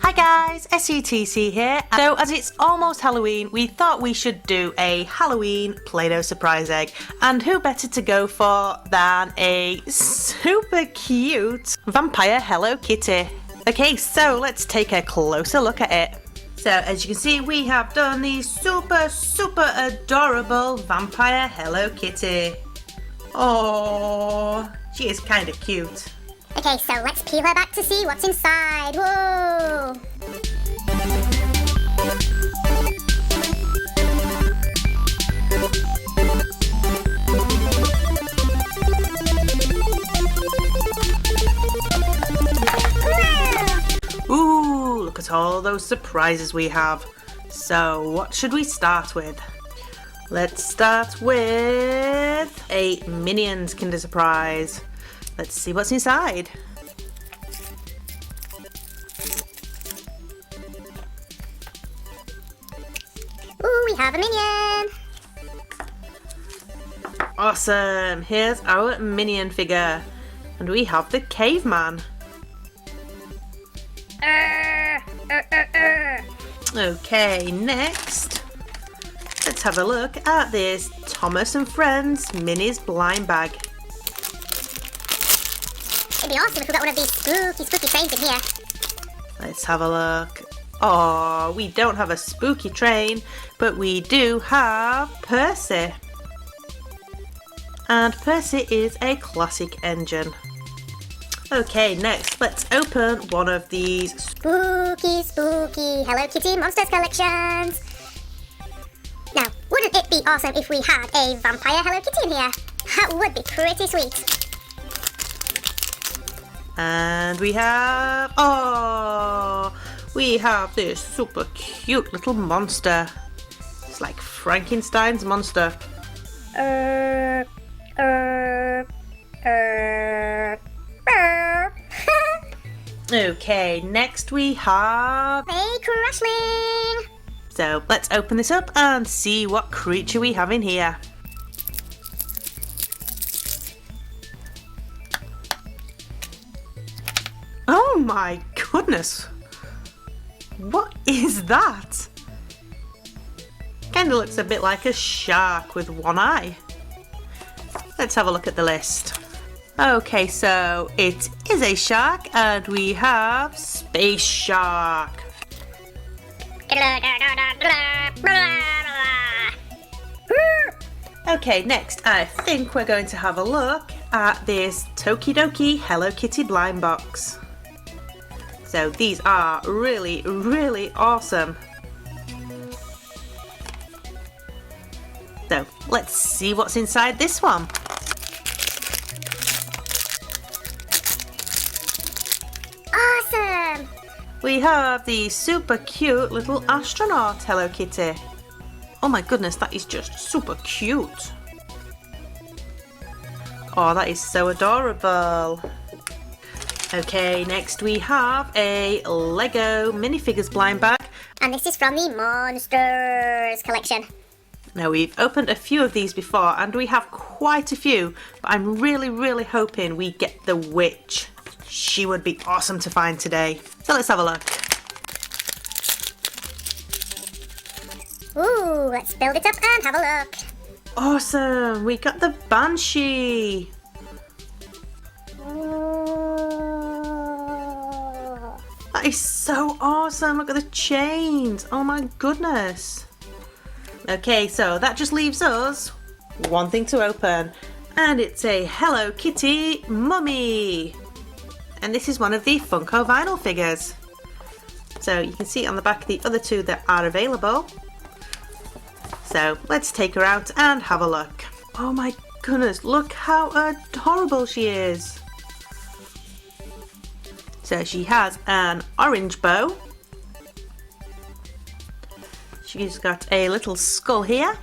Hi guys, SETC here. So as it's almost Halloween, we thought we should do a Halloween Play-Doh surprise egg. And who better to go for than a super cute vampire Hello Kitty. Okay, so let's take a closer look at it. So as you can see, we have done the super adorable vampire Hello Kitty. Oh, she is kind of cute. Okay, so let's peel her back to see what's inside. Whoa! Ooh, look at all those surprises we have. So what should we start with? Let's start with a Minions Kinder Surprise. Let's see what's inside. Ooh, we have a minion! Awesome! Here's our minion figure. And we have the caveman. Okay, next, let's have a look at this Thomas and Friends Minis blind bag. It'd be awesome if we got one of these spooky trains in here. Let's have a look. Oh, we don't have a spooky train, but we do have Percy. And Percy is a classic engine. Okay, next, let's open one of these spooky Hello Kitty Monsters collections. Now, wouldn't it be awesome if we had a vampire Hello Kitty in here? That would be pretty sweet. And we have, we have this super cute little monster. It's like Frankenstein's monster. Okay, next we have a Crashling. So let's open this up and see what creature we have in here. Oh my goodness! What is that? Kinda looks a bit like a shark with one eye. Let's have a look at the list. Okay, so it is a shark and we have Space Shark. Okay, next I think we're going to have a look at this Tokidoki Hello Kitty blind box. So these are really awesome. So let's see what's inside this one. Awesome! We have the super cute little astronaut Hello Kitty. Oh my goodness, that is just super cute. Oh, that is so adorable. Okay, next we have a Lego minifigures blind bag. And this is from the Monsters collection. Now, we've opened a few of these before and we have quite a few, but I'm really hoping we get the witch. She would be awesome to find today. So let's have a look. Ooh, let's build it up and have a look. Awesome, we got the Banshee. That is so awesome. Look at the chains. Oh my goodness. Okay, so that just leaves us one thing to open. And it's a Hello Kitty mummy. And this is one of the Funko vinyl figures. So you can see on the back the other two that are available. So let's take her out and have a look. Oh my goodness, look how adorable she is. So she has an orange bow. She's got a little skull here.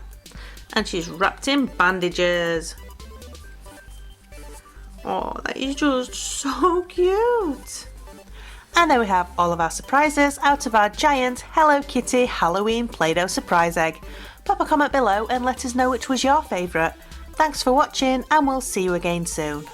And she's wrapped in bandages. Oh, that is just so cute. And there we have all of our surprises out of our giant Hello Kitty Halloween Play-Doh surprise egg. Pop a comment below and let us know which was your favourite. Thanks for watching and we'll see you again soon.